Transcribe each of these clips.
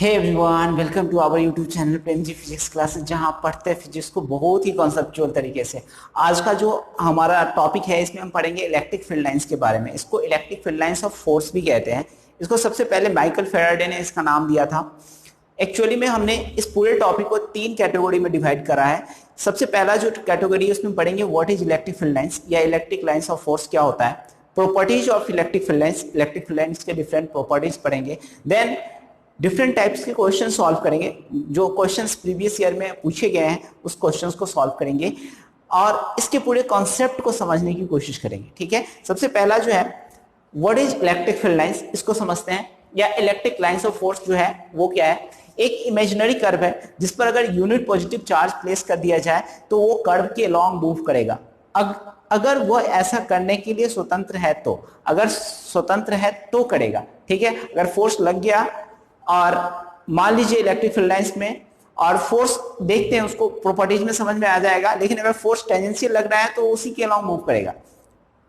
Hey everyone, welcome to our YouTube channel Prem ji physics classes, जहां पढ़ते हैं फिजिक्स को बहुत ही कॉन्सेप्चुअल तरीके से। आज का जो हमारा टॉपिक है इसमें हम पढ़ेंगे इलेक्ट्रिक फील्ड लाइंस के बारे में। इसको electric field lines of force भी कहते हैं। इसको सबसे पहले माइकल फैराडे ने इसका नाम दिया था। एक्चुअली में हमने इस पूरे टॉपिक को 3 कैटेगरी में डिवाइड करा है। सबसे पहला जो कैटेगरी है उसमें पढ़ेंगे what is electric field lines या इलेक्ट्रिक लाइंस ऑफ फोर्स क्या होता है, properties of electric field lines के डिफरेंट प्रॉपर्टीज पढ़ेंगे। देन डिफरेंट टाइप्स के क्वेश्चन सॉल्व करेंगे, जो क्वेश्चंस प्रीवियस ईयर में पूछे गए हैं उस क्वेश्चंस को सॉल्व करेंगे और इसके पूरे कॉन्सेप्ट को समझने की कोशिश करेंगे। ठीक है, सबसे पहला जो है what is electric field lines, इसको समझते हैं। या इलेक्ट्रिक लाइंस ऑफ फोर्स जो है वो क्या है, एक इमेजिनरी कर्व है जिस पर अगर यूनिट पॉजिटिव चार्ज प्लेस कर दिया जाए तो वो कर्व के लॉन्ग मूव करेगा। अगर वो ऐसा करने के लिए स्वतंत्र है तो, अगर स्वतंत्र है तो करेगा। ठीक है, अगर फोर्स लग गया और मान लीजिए इलेक्ट्रिक फील्ड लाइंस में, और फोर्स देखते हैं उसको प्रॉपर्टीज में समझ में आ जाएगा, लेकिन अगर फोर्स टेंजेंशियल लग रहा है तो उसी के अलॉन्ग मूव करेगा,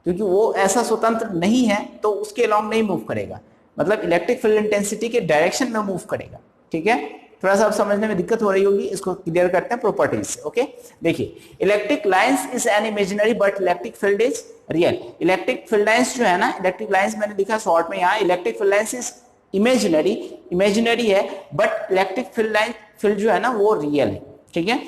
क्योंकि वो ऐसा स्वतंत्र नहीं है तो उसके अलॉन्ग नहीं मूव करेगा, मतलब इलेक्ट्रिक फील्ड इंटेंसिटी के डायरेक्शन में मूव करेगा। ठीक है, थोड़ा सा अब समझने में दिक्कत हो रही होगी, इसको क्लियर करते हैं प्रॉपर्टीज से। ओके, देखिए electric lines is an imaginary but electric field is real. Electric field lines जो है ना, इलेक्ट्रिक लाइंस मैंने लिखा शॉर्ट में यहाँ, electric field lines is imaginary है बट इलेक्ट्रिक फील्ड जो है ना वो रियल है। ठीक है,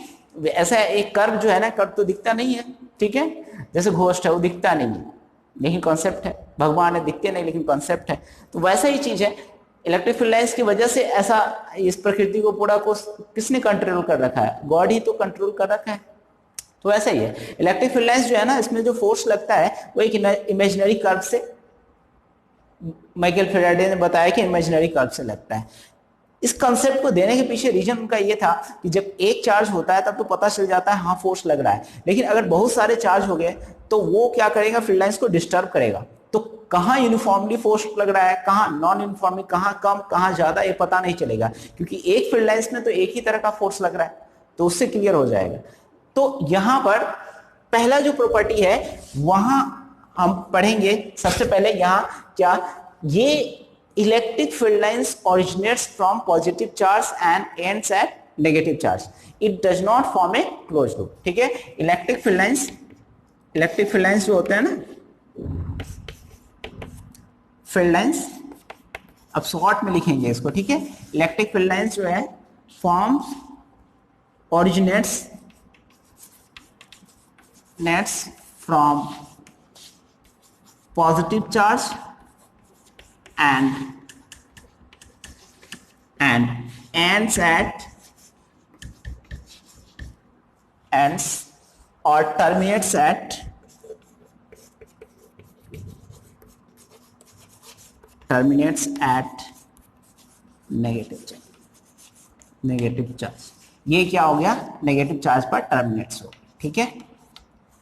ऐसा एक कर्व जो है ना, कर्व तो दिखता नहीं है। ठीक है, जैसे घोस्ट है वो दिखता नहीं है लेकिन कॉन्सेप्ट है, भगवान है दिखते नहीं लेकिन कॉन्सेप्ट है, तो वैसा ही चीज है। इलेक्ट्रिक फील्ड लाइंस की वजह से ऐसा इस प्रकृति को पूरा को किसने कंट्रोल कर रखा है, गॉड ही तो कंट्रोल कर रखा है। तो ऐसा ही है इलेक्ट्रिक फील्ड लाइंस जो है ना, इसमें जो फोर्स लगता है वो एक इमेजिनरी कर्व से, माइकल फैराडे ने बताया कि इमेजिनरी कर्व से लगता है। इस कंसेप्ट को देने के पीछे रीजन उनका ये था कि जब एक चार्ज होता है तब तो पता चल जाता है हाँ फोर्स लग रहा है, लेकिन अगर बहुत सारे चार्ज हो गए तो वो क्या करेगा, फील्ड लाइंस को डिस्टर्ब करेगा। तो कहाँ यूनिफॉर्मली फोर्स लग रहा है, कहाँ नॉन यूनिफॉर्मली, कहाँ कम कहाँ ज्यादा, ये पता नहीं चलेगा, क्योंकि एक फील्ड लाइंस में तो एक ही तरह का फोर्स लग रहा है, तो उससे क्लियर हो जाएगा। तो यहां पर पहला जो प्रॉपर्टी है वहां हम पढ़ेंगे। सबसे पहले यहां क्या, ये electric field lines originates from positive charge and ends at negative charge. It does not form a closed loop. ठीक है, इलेक्ट्रिक फील्ड लाइंस जो होते हैं ना, फील्ड लाइंस, अब शॉर्ट में लिखेंगे इसको। ठीक है, इलेक्ट्रिक फील्ड लाइंस जो है forms originates from positive charge and ends or terminates at negative charge. ये क्या हो गया, नेगेटिव चार्ज पर टर्मिनेट्स हो। ठीक है,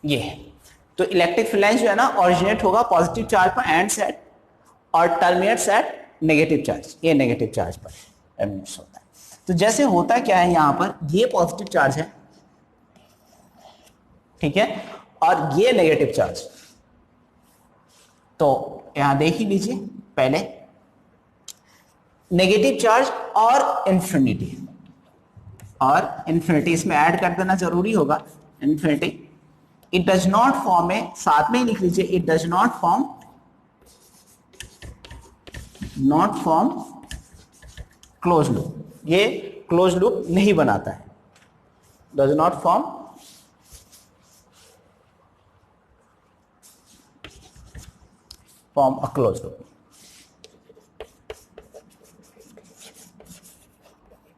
ये है। तो इलेक्ट्रिक फील्ड लाइंस जो है ना ऑरिजिनेट होगा पॉजिटिव चार्ज पर, एंड्स एट और टर्मिनेट्स एट नेगेटिव चार्ज। ये नेगेटिव चार्ज पर टर्मिनेट्स होता है। तो जैसे होता क्या है, यहां पर ये पॉजिटिव चार्ज है, ठीक है, और ये नेगेटिव चार्ज। तो यहां देख ही लीजिए, पहले नेगेटिव चार्ज और इंफिनिटी, और इंफिनिटी इसमें ऐड कर देना जरूरी होगा, infinity. It does not form a, साथ में ही लिख लीजिए, it does not form close loop. ये क्लोज लूप नहीं बनाता है, does not form a close loop.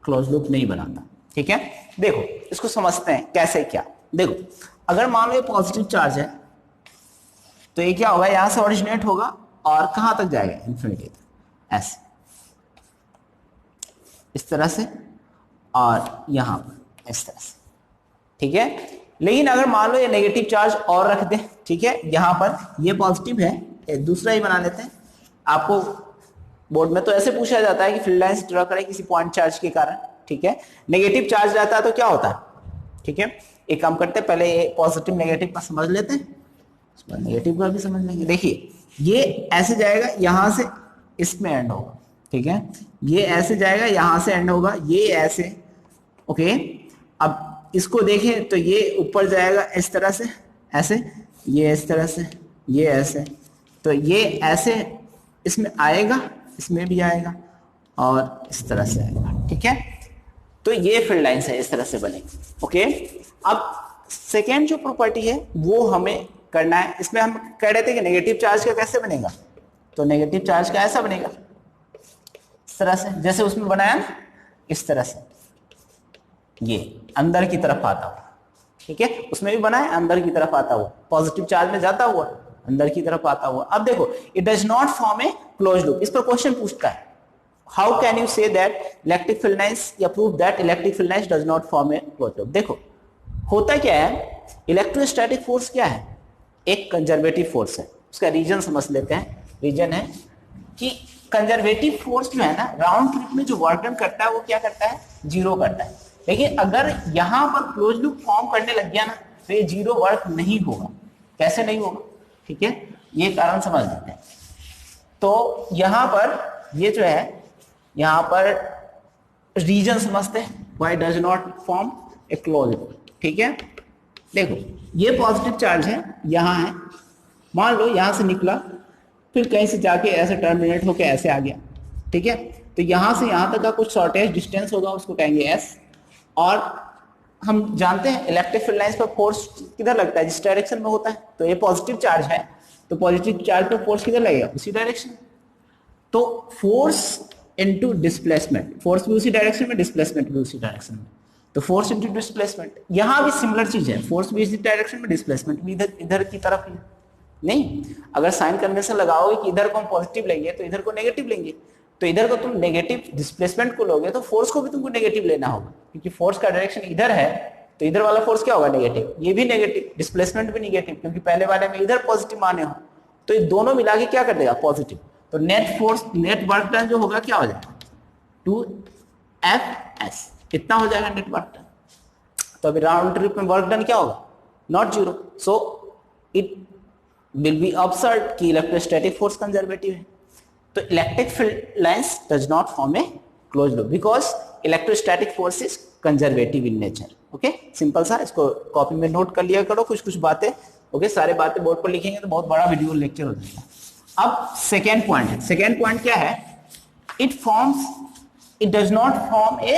Close loop नहीं बनाता। ठीक है, देखो इसको समझते हैं कैसे क्या। देखो अगर मान लो पॉजिटिव चार्ज है तो ये क्या होगा, यहां से ओरिजिनेट होगा और कहां तक जाएगा, इंफिनिटी तक, ऐसे इस तरह से, और यहां पर इस तरह से। ठीक है, लेकिन अगर मान लो ये नेगेटिव चार्ज और रख दे, ठीक है, यहां पर ये पॉजिटिव है, दूसरा ही बना लेते हैं। आपको बोर्ड में तो ऐसे पूछा जाता है कि फील्ड लाइंस ड्रॉ करें किसी पॉइंट चार्ज के कारण। ठीक है, नेगेटिव चार्ज रहता है तो क्या होता है। ठीक है, एक काम करते हैं, पहले ये पॉजिटिव नेगेटिव का समझ लेते हैं, उसके बाद नेगेटिव का भी समझ लेंगे। देखिए ये ऐसे जाएगा, यहां से इसमें एंड होगा। ठीक है, ये ऐसे जाएगा, यहां से एंड होगा, ये ऐसे, ओके। अब इसको देखें तो ये ऊपर जाएगा इस तरह से, ऐसे, ये इस तरह से, ये ऐसे, तो ये ऐसे इसमें आएगा, इसमें भी आएगा और इस तरह से आएगा, ठीक है। तो ये फील्ड लाइंस है, इस तरह से बनेगी, ओके। अब सेकेंड जो प्रॉपर्टी है वो हमें करना है। इसमें हम कह रहे थे कि नेगेटिव चार्ज का कैसे बनेगा, तो नेगेटिव चार्ज का ऐसा बनेगा, इस तरह से, जैसे उसमें बनाया ना, इस तरह से, ये अंदर की तरफ आता हुआ, ठीक है। उसमें भी बनाया अंदर की तरफ आता हुआ, पॉजिटिव चार्ज में जाता हुआ अंदर की तरफ आता हुआ। अब देखो, it does not form a close loop. इस पर क्वेश्चन पूछता है, how can you say that electric field lines या prove that electric field lines does not form a close loop. देखो होता क्या है, इलेक्ट्रोस्टैटिक फोर्स क्या है, एक कंजर्वेटिव फोर्स है। उसका रीजन समझ लेते हैं। रीजन है कि कंजर्वेटिव फोर्स जो है ना, राउंड ट्रिप में जो वर्क डन करता है वो क्या करता है, जीरो करता है। लेकिन अगर यहां पर क्लोज लूप फॉर्म करने लग गया ना, तो ये जीरो वर्क नहीं होगा। कैसे नहीं होगा, ठीक है, ये कारण समझ लेते हैं। तो यहां पर ये जो है, यहां पर रीजन समझते हैं, why does not form a close loop, ठीक है। देखो ये पॉजिटिव चार्ज है, यहां है, मान लो यहां से निकला, फिर कहीं से जाके ऐसे टर्मिनेट होके ऐसे आ गया, ठीक है। तो यहां से यहां तक का कुछ शॉर्टेज डिस्टेंस होगा, उसको कहेंगे एस। और हम जानते हैं इलेक्ट्रिक फील्ड लाइंस पर फोर्स किधर लगता है, जिस डायरेक्शन में होता है। तो ये पॉजिटिव चार्ज है, तो पॉजिटिव चार्ज पर फोर्स किधर लगेगा, उसी डायरेक्शन। तो फोर्स इनटू डिस्प्लेसमेंट, फोर्स भी उसी डायरेक्शन में, डिस्प्लेसमेंट भी उसी डायरेक्शन में। तो फोर्स इनटू डिस्प्लेसमेंट, यहां भी सिमिलर चीज है, फोर्स भी इसी डायरेक्शन में, डिस्प्लेसमेंट भी इधर इधर की तरफ ही। नहीं, अगर साइन कन्वेंशन लगाओगे कि इधर को हम पॉजिटिव लेंगे तो इधर को नेगेटिव लेंगे, तो इधर को तुम नेगेटिव डिस्प्लेसमेंट को लोगे तो फोर्स को भी तुमको नेगेटिव लेना होगा, क्योंकि फोर्स का डायरेक्शन इधर है, तो इधर वाला फोर्स क्या होगा, नेगेटिव। ये भी नेगेटिव, डिस्प्लेसमेंट भी नेगेटिव, क्योंकि पहले वाले में इधर पॉजिटिव माने हो, तो ये दोनों मिला के क्या कर देगा, पॉजिटिव। तो net force, net work done जो होगा क्या हो जाएगा, 2Fs, इतना हो जाएगा नेट वर्क डन। तो अभी राउंड ट्रिप में वर्क डन क्या होगा, not zero. So it will be absurd कि इलेक्ट्रोस्टैटिक फोर्स कंजर्वेटिव है। तो electric field lines does not form a close loop because electrostatic force is conservative in nature. Okay, simple सा, इसको copy में note कर लिया करो कुछ कुछ बातें। ओके, सारे बातें बोर्ड पर लिखेंगे तो बहुत बड़ा वीडियो लेक्चर हो जाएगा। अब सेकेंड पॉइंट है, सेकेंड पॉइंट क्या है, इट डज नॉट फॉर्म ए,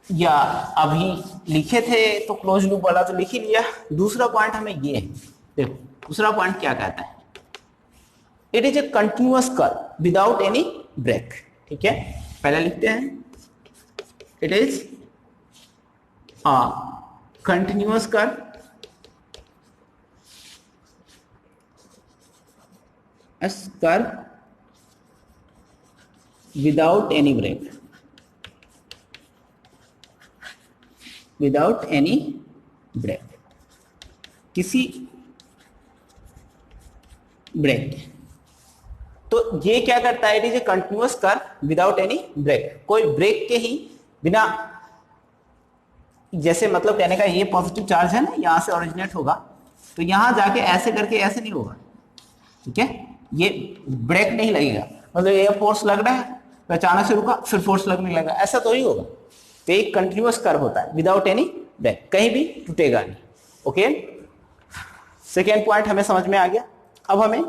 या अभी लिखे थे तो क्लोज लूप वाला तो लिख ही लिया। दूसरा पॉइंट हमें ये है, देखो दूसरा पॉइंट क्या कहता है, it is a continuous curve without any break. ठीक है, पहले लिखते हैं, it is a continuous curve without any break, without any break, किसी ब्रेक। तो ये क्या करता है, it is a continuous curve without any break, कोई ब्रेक के ही बिना, जैसे मतलब कहने का ये पॉजिटिव चार्ज है ना, यहां से ओरिजिनेट होगा तो यहां जाके ऐसे करके ऐसे नहीं होगा। ठीक है, ये ब्रेक नहीं लगेगा, मतलब ये फोर्स लग रहा है तो अचानक से रुका फिर फोर्स लगने लगा, ऐसा तो ही होगा। तो एक कंटिन्यूअस कर्व होता है विदाउट एनी ब्रेक, कहीं भी टूटेगा नहीं। ओके, सेकेंड पॉइंट हमें समझ में आ गया। अब हमें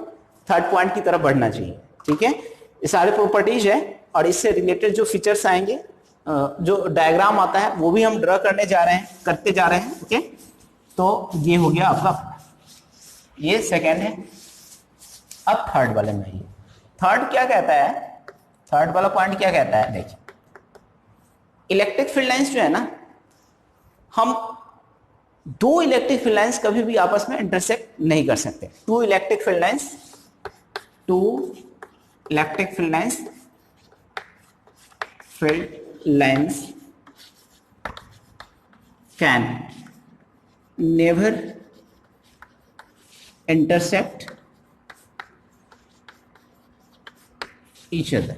थर्ड पॉइंट की तरफ बढ़ना चाहिए। ठीक है, ये सारे प्रॉपर्टीज है और इससे रिलेटेड जो फीचर्स आएंगे, जो डायग्राम आता है वो भी हम ड्रॉ करने जा रहे हैं, करते जा रहे हैं। ओके, तो ये हो गया आपका, ये सेकेंड है। अब थर्ड वाले में, थर्ड क्या कहता है, थर्ड वाला पॉइंट क्या कहता है, देखिए इलेक्ट्रिक फील्ड लाइंस जो है ना, हम दो इलेक्ट्रिक फील्ड लाइंस कभी भी आपस में इंटरसेक्ट नहीं कर सकते। Two electric field lines can never intersect each other,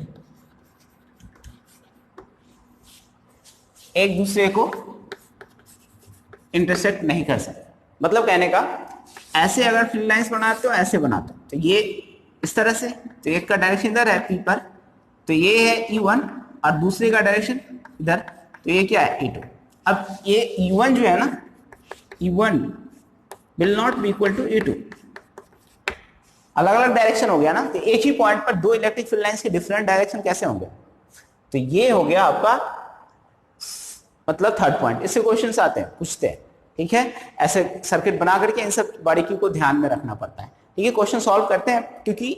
एक दूसरे को इंटरसेक्ट नहीं कर सकते। मतलब कहने का, ऐसे अगर फील्ड लाइंस बनाते हो, ऐसे बनाते हो, तो ये इस तरह से, तो एक का डायरेक्शन इधर है पी पर, तो ये है E1 और दूसरे का डायरेक्शन इधर, तो ये क्या है E2। अब ये E1 जो है ना, E1 will not be equal to E2, अलग अलग डायरेक्शन हो गया ना, तो एक ही पॉइंट पर दो इलेक्ट्रिक फील्ड लाइंस के डिफरेंट डायरेक्शन कैसे होंगे। तो ये हो गया आपका मतलब थर्ड पॉइंट। इससे क्वेश्चंस आते हैं, पूछते हैं, ठीक है, ऐसे सर्किट बना करके इन सब बारीकियों को ध्यान में रखना पड़ता है, ठीक है। क्वेश्चन सॉल्व करते हैं, क्योंकि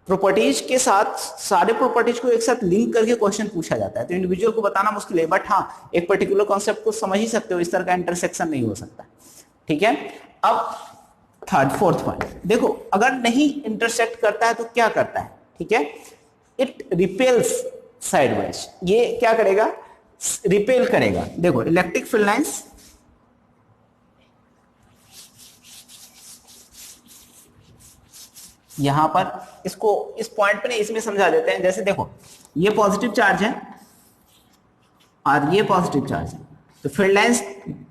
प्रॉपर्टीज के साथ सारे प्रॉपर्टीज को एक साथ लिंक करके क्वेश्चन पूछा जाता है, तो इंडिविजुअल को बताना मुश्किल है, बट हाँ एक पर्टिकुलर कॉन्सेप्ट को समझ ही सकते हो, इस तरह का इंटरसेक्शन नहीं हो सकता, ठीक है। अब थर्ड फोर्थ पॉइंट देखो, अगर नहीं इंटरसेक्ट करता है तो क्या करता है, ठीक है, इट रिपेल्स साइडवाइज। ये क्या करेगा, रिपेल करेगा। देखो इलेक्ट्रिक फील्ड लाइंस यहां पर, इसको इस पॉइंट पे नहीं, इसमें समझा देते हैं। जैसे देखो ये पॉजिटिव चार्ज है और ये पॉजिटिव चार्ज है, तो फील्ड लाइंस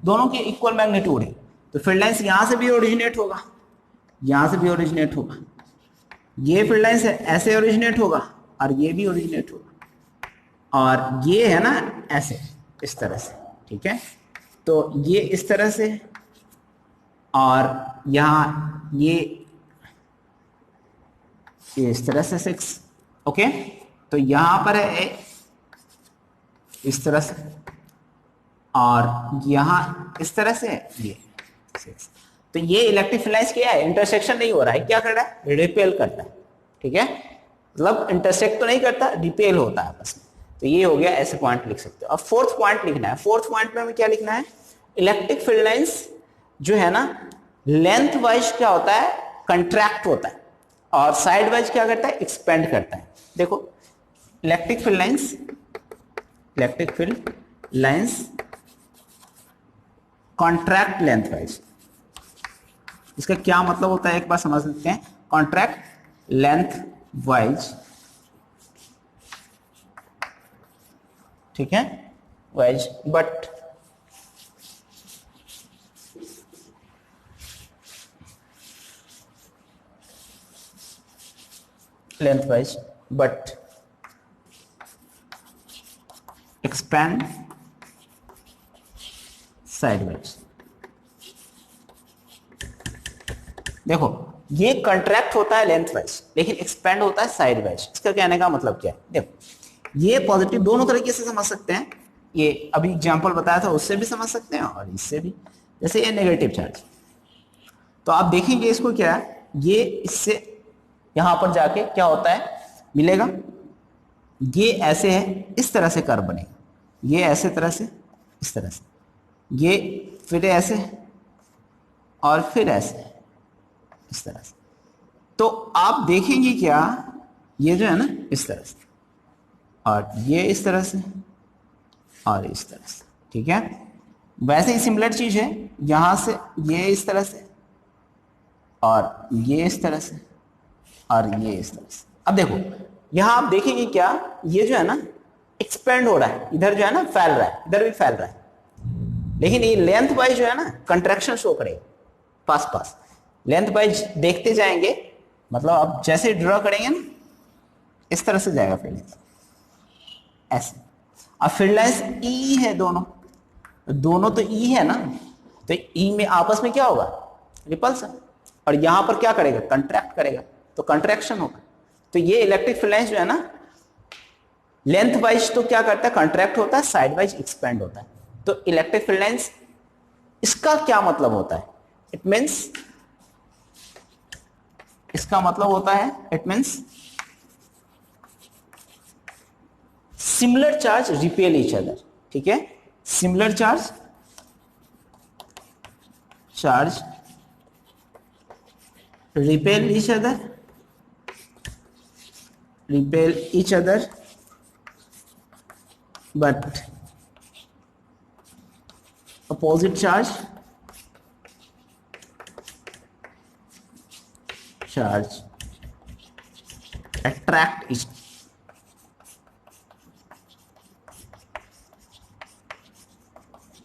दोनों की इक्वल मैग्नीट्यूड है, तो फील्ड लाइंस यहां से भी ओरिजिनेट होगा, यहां से भी ओरिजिनेट होगा, ये फील्ड लाइंस ऐसे ओरिजिनेट होगा और ये भी ओरिजिनेट होगा, और ये है ना ऐसे इस तरह से, ठीक है। तो ये इस तरह से, और यहां ये इस तरह से 6, ओके। तो यहां पर है इस तरह से, और यहां इस तरह से ये 6। तो ये इलेक्ट्रिक फील्ड लाइंस क्या है, इंटरसेक्शन नहीं हो रहा है, क्या कर रहा है, रिपेल करता है, ठीक है, मतलब इंटरसेक्ट तो नहीं करता, रिपेल होता है आपस में। तो ये हो गया, ऐसे पॉइंट लिख सकते हो। अब फोर्थ पॉइंट लिखना है। फोर्थ पॉइंट में हमें क्या लिखना है, इलेक्ट्रिक फील्ड लाइंस जो है ना लेंथ वाइज क्या होता है, कंट्रैक्ट होता है, और साइड वाइज क्या करता है, एक्सपेंड करता है। देखो electric field lines contract length wise, इसका क्या मतलब होता है एक बार समझ सकते हैं। कॉन्ट्रैक्ट लेंथ वाइज, ठीक है, wise, but lengthwise but expand sideways। देखो ये कंट्रैक्ट होता है लेंथ वाइज, लेकिन एक्सपेंड होता है साइड वाइज। इसका कहने का मतलब क्या है, देखो ये पॉजिटिव दोनों तरीके से समझ सकते हैं, ये अभी एग्जांपल बताया था उससे भी समझ सकते हैं और इससे भी। जैसे ये नेगेटिव चार्ज, तो आप देखेंगे इसको क्या है, ये इससे यहां पर जाके क्या होता है मिलेगा, ये ऐसे है, इस तरह से कर्व बनेगा, ये ऐसे तरह से, इस तरह से, ये फिर ऐसे और फिर ऐसे इस तरह से। तो आप देखेंगे क्या, ये जो है ना इस तरह से, और ये इस तरह से और इस तरह से, ठीक है। वैसे ही सिमिलर चीज है, यहां से ये इस तरह से और ये इस तरह से और ये इस तरह से। अब देखो यहां आप देखेंगे क्या, ये जो है ना एक्सपेंड हो रहा है, इधर जो है ना फैल रहा है, इधर भी फैल रहा है, लेकिन ये लेंथ वाइज जो है ना कंट्रैक्शन शो करेगा, पास पास लेंथ वाइज देखते जाएंगे, मतलब आप जैसे ड्रॉ करेंगे ना इस तरह से जाएगा फील्ड लाइंस ऐसे। अब फील्ड लाइंस ई है, दोनों तो ई है ना, तो ई में आपस में क्या होगा, रिपल्सन, और यहां पर क्या करेगा, कंट्रैक्ट करेगा, तो कंट्रैक्शन होगा। तो ये इलेक्ट्रिक फील्ड लाइंस जो है ना लेंथ वाइज तो क्या करता है, कंट्रैक्ट होता है, साइड वाइज एक्सपेंड होता है। तो इलेक्ट्रिक फील्ड लाइंस इसका क्या मतलब होता है, इट मींस, इसका मतलब होता है it means similar charge repel each other, ठीक है, similar charge repel each other but opposite charge attract each,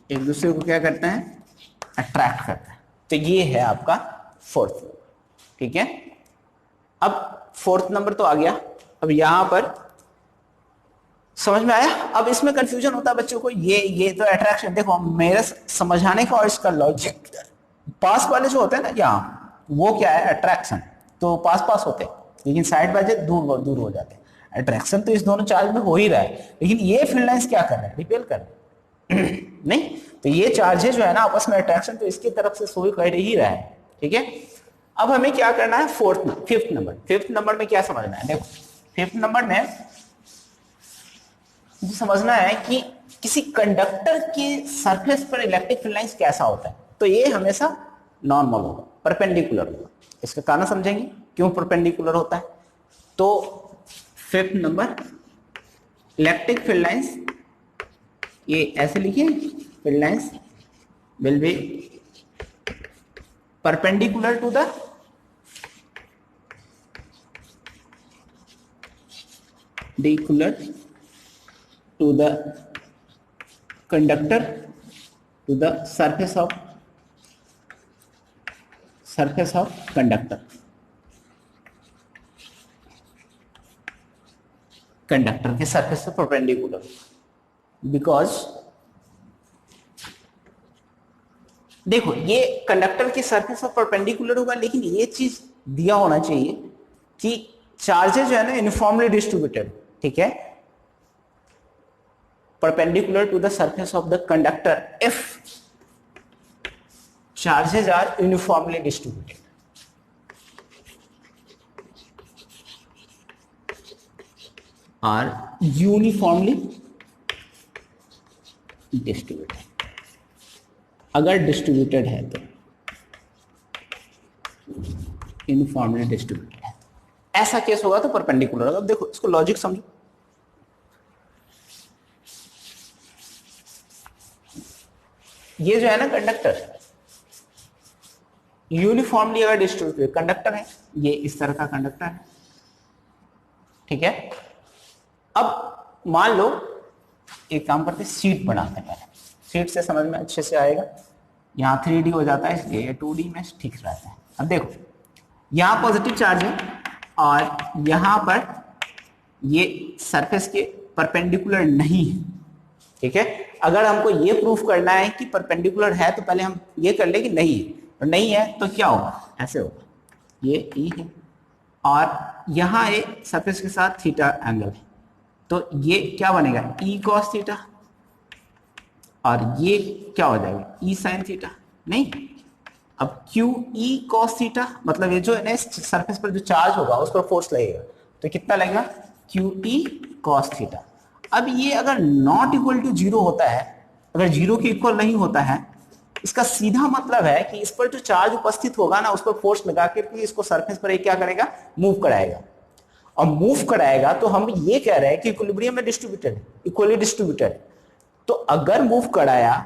एक दूसरे को क्या करते हैं, अट्रैक्ट करता है। तो ये है आपका फोर्थ, ठीक है। अब फोर्थ नंबर तो आ गया। अब यहां पर समझ में आया? अब इसमें कंफ्यूजन होता है बच्चों को, ये तो अट्रैक्शन, देखो मेरे समझाने का और इसका लॉजिक, पास वाले जो होते हैं ना यहाँ, वो क्या है अट्रैक्शन, तो पास पास होते हैं, लेकिन साइड बाय साइड दूर दूर हो जाते हैं। अट्रैक्शन तो इस दोनों चार्ज में हो ही रहा है, लेकिन ये फील्ड लाइंस क्या कर रहे हैं, रिपेल कर रहे हैं नहीं, तो ये चार्जेस जो है ना आपस में अट्रैक्शन तो इसकी तरफ से शो कर ही रहा है, ठीक है। अब हमें क्या करना है, फिफ्थ नंबर में क्या समझना है, देखो फिफ्थ नंबर में समझना है कि किसी कंडक्टर के सरफेस पर इलेक्ट्रिक फील्ड लाइंस कैसा होता है, तो ये हमेशा नॉर्मल होगा, परपेंडिकुलर होगा। इसका कारण समझेंगे क्यों परपेंडिकुलर होता है। तो fifth number, electric field lines, ये ऐसे लिखिए, field lines will be perpendicular to the to the conductor, to the surface of conductor, conductor के सरफेस से परपेंडिकुलर, बिकॉज देखो ये कंडक्टर के सरफेस पर परपेंडिकुलर होगा, लेकिन ये चीज दिया होना चाहिए कि चार्जेस जो है ना यूनिफॉर्मली डिस्ट्रीब्यूटेड, ठीक है, perpendicular to the surface of the conductor if charges are uniformly distributed. Are uniformly distributed. अगर डिस्ट्रीब्यूटेड है तो यूनिफॉर्मली डिस्ट्रीब्यूटेड है, ऐसा केस होगा तो परपेंडिकुलर होगा। अब देखो इसको लॉजिक समझो, ये जो है ना कंडक्टर यूनिफॉर्मली अगर डिस्ट्रीब्यूटेड कंडक्टर है, ये इस तरह का कंडक्टर है, ठीक है। अब मान लो एक काम करते, सीट बनाते हैं, पहले सीट से समझ में अच्छे से आएगा। यहाँ 3D हो जाता है इसलिए 2D में ठीक रहता है। अब देखो यहाँ पॉजिटिव चार्ज है और यहाँ पर ये सरफेस के परपेंडिकुलर नहीं है, ठीक है। अगर हमको ये प्रूफ करना है कि परपेंडिकुलर है तो पहले हम ये कर ले कि नहीं है, और नहीं है तो क्या होगा, ऐसे होगा, ये ई है और यहाँ ये सरफेस के साथ थीटा एंगल है, तो ये क्या बनेगा ई कॉस थीटा, और ये क्या हो जाएगा ई साइन थीटा, नहीं। अब क्यू ई कॉस थीटा मतलब ये जो है ना सरफेस पर जो चार्ज होगा उस पर फोर्स लगेगा, तो कितना लगेगा क्यू ई कॉस थीटा। अब ये अगर नॉट इक्वल टू जीरो होता है, अगर जीरो के इक्वल नहीं होता है, इसका सीधा मतलब है कि इस पर जो चार्ज उपस्थित होगा ना उस पर फोर्स लगा करके इसको सरफेस पर क्या करेगा, मूव कराएगा, और मूव कराएगा तो हम ये कह रहे हैं कि इक्विलिब्रियम में डिस्ट्रीब्यूटेड, इक्वली डिस्ट्रीब्यूटेड। तो अगर मूव कराया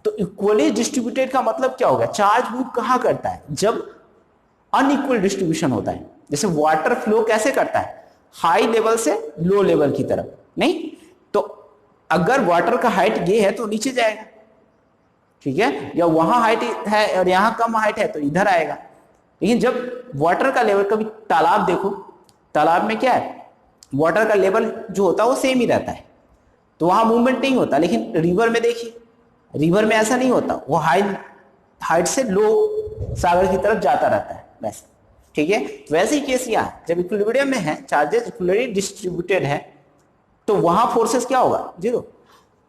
तो इक्वली डिस्ट्रीब्यूटेड का मतलब क्या होगा, चार्ज मूव कहां करता है, जब अनइक्वल डिस्ट्रीब्यूशन होता है। जैसे वाटर फ्लो कैसे करता है, हाई लेवल से लो लेवल की तरफ, नहीं। तो अगर वाटर का हाइट ये है तो नीचे जाएगा, ठीक है, या वहां हाइट है और यहां कम हाइट है तो इधर आएगा। लेकिन जब वाटर का लेवल, कभी तालाब देखो, तालाब में क्या है, वाटर का लेवल जो होता है वो सेम ही रहता है, तो वहां मूवमेंट नहीं होता। लेकिन रिवर में देखिए, रिवर में ऐसा नहीं होता, वो हाइट से लो सागर की तरफ जाता रहता है वैसे, ठीक है। वैसे ही केस यहाँ, जब इक्विलिब्रियम में है, चार्जेस इक्वली डिस्ट्रीब्यूटेड है, तो वहां फोर्सेस क्या होगा, जीरो।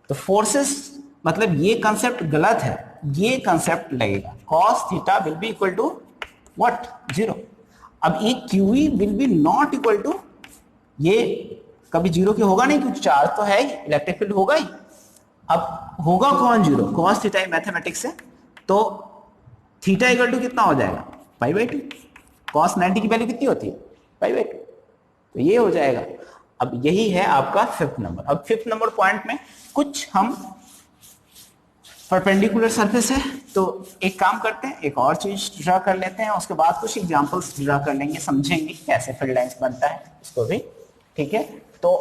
तो फोर्सेस मतलब ये कंसेप्ट गलत है, ये कंसेप्ट लगेगा cos theta will be equal to what, zero. अब ये QE will be not equal to, ये कभी जीरो के होगा नहीं क्योंकि चार्ज तो है ही, इलेक्ट्रिक फील्ड होगा ही। अब होगा कौन जीरो, cos थीटा मैथमेटिक्स से, तो थीटा इक्वल टू कितना हो जाएगा, पाई बाई 2। cos 90 की वैल्यू कितनी होती है, पाई बाई 2, तो ये हो जाएगा। अब यही है आपका फिफ्थ नंबर। अब फिफ्थ नंबर पॉइंट में कुछ हम परपेंडिकुलर सरफेस है, तो एक काम करते हैं, एक और चीज ड्रा कर लेते हैं, उसके बाद कुछ एग्जांपल्स ड्रा कर लेंगे, समझेंगे कैसे फील्ड लाइंस बनता है इसको भी, ठीक है। तो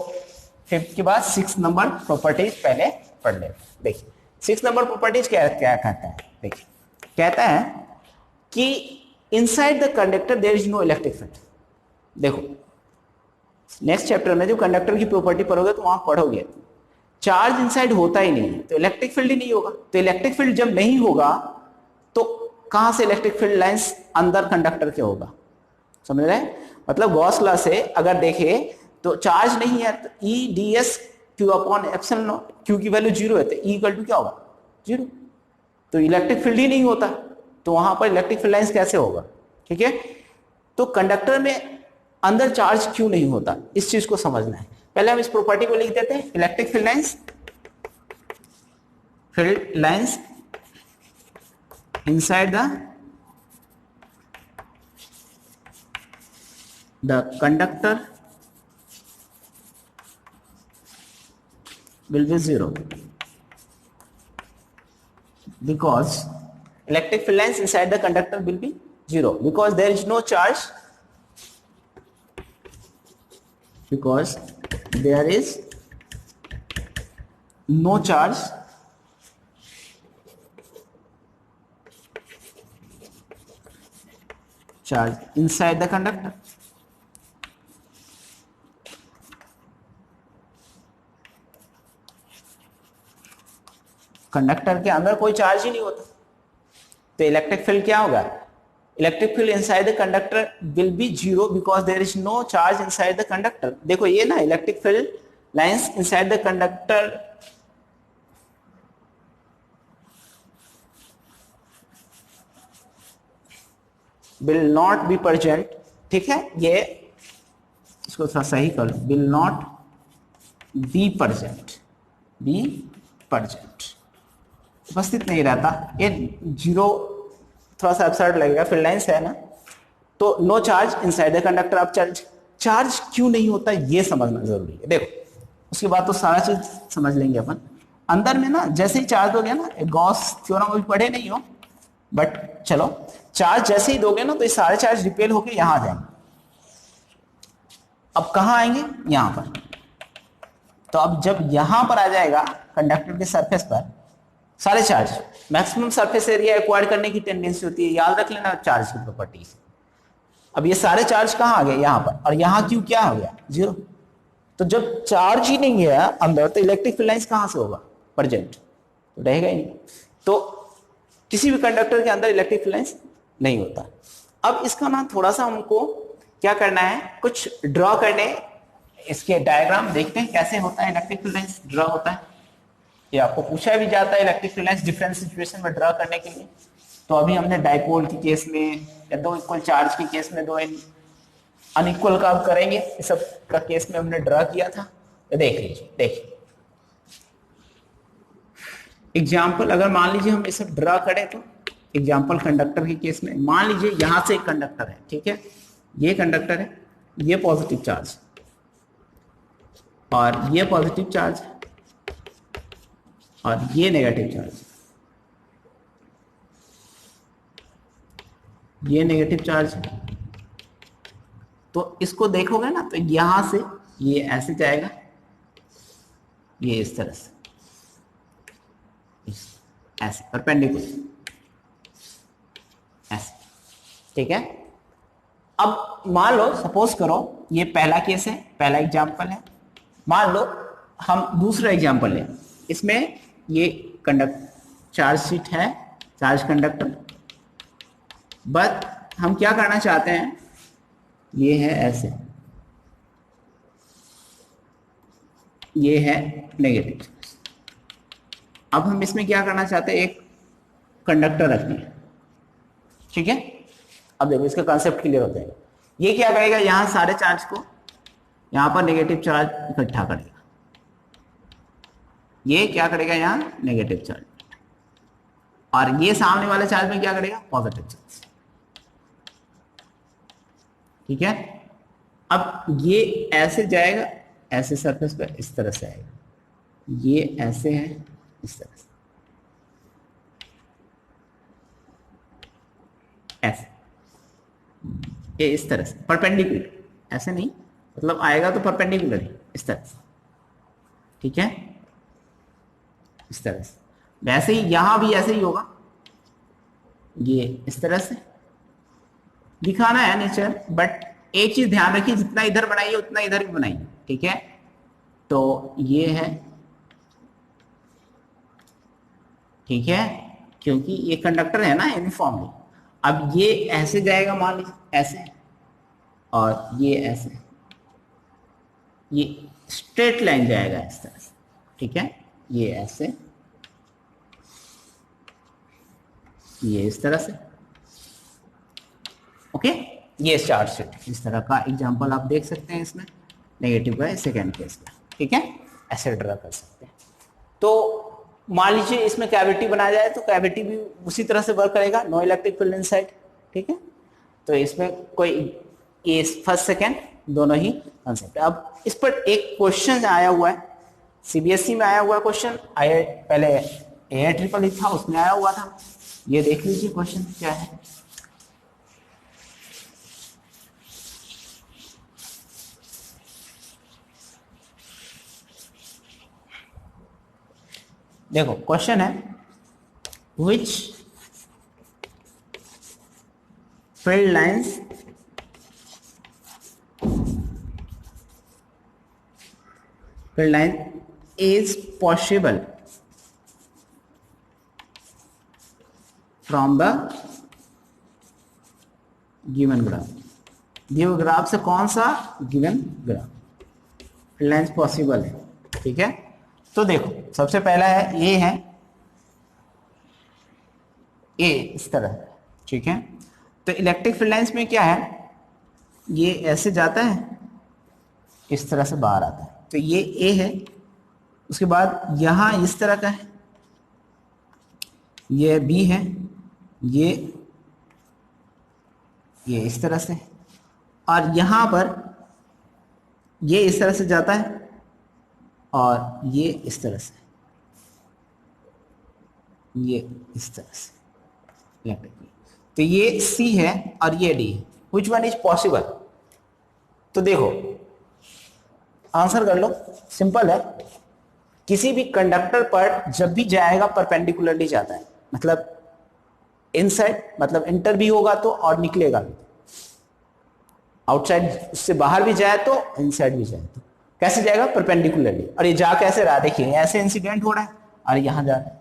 फिफ्थ के बाद सिक्स नंबर प्रॉपर्टीज पहले पढ़ लेते हैं। देखिए सिक्स नंबर प्रॉपर्टीज क्या क्या कहता है, देखिए कहता है कि inside the conductor there is no electric field. देखो नेक्स्ट चैप्टर में जब कंडक्टर की प्रॉपर्टी पढ़ोगे तो वहां पढ़ोगे चार्ज इनसाइड होता ही नहीं है तो इलेक्ट्रिक फील्ड ही नहीं होगा। तो इलेक्ट्रिक फील्ड जब नहीं होगा तो कहां से इलेक्ट्रिक फील्ड लाइंस अंदर कंडक्टर के होगा, समझ रहे हैं? मतलब गॉस लॉ से अगर देखे तो चार्ज नहीं है तो E D S Q upon epsilon not, Q की वैल्यू जीरो है तो ई इक्वल टू क्या होगा, जीरो। तो इलेक्ट्रिक फील्ड ही नहीं होता तो वहां पर इलेक्ट्रिक फील्ड लाइंस कैसे होगा, ठीक है? तो कंडक्टर में अंदर चार्ज क्यों नहीं होता, इस चीज को समझना है। पहले हम इस प्रॉपर्टी को लिख देते हैं, electric field lines inside the conductor will be zero because electric field lines inside the conductor will be zero because there is no charge, because there is no charge inside the conductor। Conductor के अंदर कोई charge ही नहीं होता तो electric field क्या होगा, electric field inside the conductor will be zero because there is no charge inside the conductor. देखो ये ना electric field lines inside the conductor will not be present, ठीक है? ये इसको थोड़ा सही कर लो, will not be present, उपस्थित नहीं रहता। ये जीरो थोड़ा सा एब्सर्ड लगेगा, फील्ड लाइंस है ना, तो no charge inside the conductor. अब चार्ज क्यों नहीं होता ये समझना जरूरी है। देखो उसके बाद तो सारा चीज समझ लेंगे अपन। अंदर में ना जैसे ही चार्ज दोगे ना, गॉस थ्योरम अभी पढ़े नहीं हो बट चलो, चार्ज जैसे ही दोगे ना तो ये सारे चार्ज रिपेल होके यहां आ जाएंगे। अब कहां आएंगे, यहां पर। तो अब जब यहां पर आ जाएगा कंडक्टर के सरफेस पर सारे charge, maximum surface area acquire करने की टेंडेंसी होती है, याद रख लेना चार्ज की प्रॉपर्टीज। अब ये सारे चार्ज कहां आ गए, यहां पर, और यहां क्यू क्या हो गया, जीरो। तो जब चार्ज ही नहीं गया अंदर तो इलेक्ट्रिक फील्ड लाइंस कहां से होगा, प्रेजेंट तो रहेगा ही नहीं। तो किसी भी कंडक्टर के अंदर इलेक्ट्रिक फील्ड लाइंस नहीं होता। अब इसका ना थोड़ा सा हमको क्या करना है, कुछ ड्रॉ करने, इसके डायग्राम देखते हैं कैसे होता है इलेक्ट्रिक फील्ड लाइंस ड्रॉ होता है। ये आपको पूछा भी जाता है electric field lines different situation में ड्रॉ करने के लिए। तो अभी हमने डाइपोल के केस में या दो इक्वल चार्ज के केस में, दो अनइक्वल का अब करेंगे, इस सब का केस में हमने ड्रॉ किया था। तो देख लीजिए, देखिए एग्जाम्पल, अगर मान लीजिए हम इसे ड्रॉ करें तो एग्जाम्पल कंडक्टर के केस में मान लीजिए यहां से एक कंडक्टर है, ठीक है, ये कंडक्टर है, ये पॉजिटिव चार्ज और ये पॉजिटिव चार्ज और ये नेगेटिव चार्ज, ये नेगेटिव चार्ज है। तो इसको देखोगे ना तो यहां से ये ऐसे जाएगा, ये इस तरह से ऐसे परपेंडिकुलर ऐसे, ठीक है। अब मान लो, सपोज करो ये पहला केस है, पहला एग्जांपल है। मान लो हम दूसरा एग्जांपल लें, इसमें ये चार्ज शीट है, चार्ज कंडक्टर, बट हम क्या करना चाहते हैं, ये है ऐसे, ये है नेगेटिव चार्ज। अब हम इसमें क्या करना चाहते हैं, एक कंडक्टर रखनी है, ठीक है। अब देखो इसका कॉन्सेप्ट क्लियर हो जाएगा। ये क्या करेगा, यहां सारे चार्ज को यहां पर नेगेटिव चार्ज इकट्ठा करेगा, ये क्या करेगा यहां नेगेटिव चार्ज, और ये सामने वाले चार्ज में क्या करेगा, पॉजिटिव चार्ज, ठीक है। अब ये ऐसे जाएगा, ऐसे सरफेस पर इस तरह से आएगा, ये ऐसे है इस तरह से, ऐसे, ये इस तरह से परपेंडिकुलर, ऐसे नहीं, मतलब आएगा तो परपेंडिकुलर ही इस तरह से, ठीक है, इस तरह से। वैसे ही यहां भी ऐसे ही होगा, ये इस तरह से दिखाना है नेचर, बट एक चीज ध्यान रखिए, जितना इधर बनाइए उतना इधर भी बनाइए, ठीक है। तो ये है, ठीक है, क्योंकि ये कंडक्टर है ना यूनिफॉर्मली। अब ये ऐसे जाएगा, मान लीजिए ऐसे, और ये ऐसे, ये स्ट्रेट लाइन जाएगा इस तरह से, ठीक है। ये ऐसे, ये इस तरह से, ओके। ये चार्ज शीट इस तरह का एग्जांपल आप देख सकते हैं इसमें, नेगेटिव का सेकेंड केस का, ठीक है, ऐसे ड्रा कर सकते हैं। तो मान लीजिए इसमें कैविटी बनाया जाए तो कैविटी भी उसी तरह से वर्क करेगा, नो इलेक्ट्रिक फील्ड इनसाइड, ठीक है। तो इसमें कोई ये फर्स्ट सेकेंड दोनों ही कंसेप्ट। अब इस पर एक क्वेश्चन आया हुआ है, सीबीएसई में आया हुआ क्वेश्चन, पहले AIEEE था उसमें आया हुआ था। ये देख लीजिए क्वेश्चन क्या है। देखो क्वेश्चन है, which field lines is possible from the given graph। दिए ग्राफ से कौन सा given graph field lines possible है, ठीक है। तो देखो सबसे पहला है, ये है ए इस तरह, ठीक है। तो इलेक्ट्रिक फील्ड लाइन्स में क्या है, ये ऐसे जाता है, इस तरह से बाहर आता है, तो ये ए है। उसके बाद यहां इस तरह का है, ये बी है, ये इस तरह से, और यहां पर ये इस तरह से जाता है, और ये इस तरह से, ये इस तरह से इलेक्ट्रिक। तो ये सी है और ये डी है। Which one is possible? तो देखो आंसर कर लो, सिंपल है। किसी भी कंडक्टर पर जब भी जाएगा परपेंडिकुलरली जाता है, मतलब इनसाइड, मतलब इंटर भी होगा तो और निकलेगा भी, आउटसाइड उससे बाहर भी जाए तो इनसाइड भी जाए तो कैसे जाएगा, परपेंडिकुलरली। और ये जा कैसे रहा, देखिए ऐसे इंसिडेंट हो रहा है और यहां जा रहा है।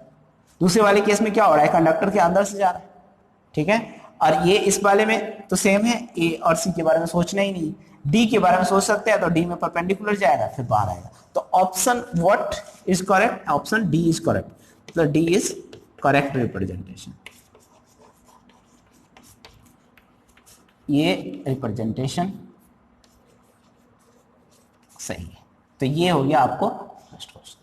दूसरे वाले केस में क्या हो रहा है, कंडक्टर के अंदर से जा रहा है, ठीक है। और ये इस वाले में तो सेम है, ए और सी के बारे में सोचना ही नहीं। डी के बारे में सोच सकते हैं, तो डी में परपेंडिकुलर जाएगा फिर बाहर आएगा। तो option what is correct, option D is correct, मतलब डी इज करेक्ट रिप्रेजेंटेशन। ये रिप्रेजेंटेशन सही है। तो ये हो गया आपको फर्स्ट क्वेश्चन।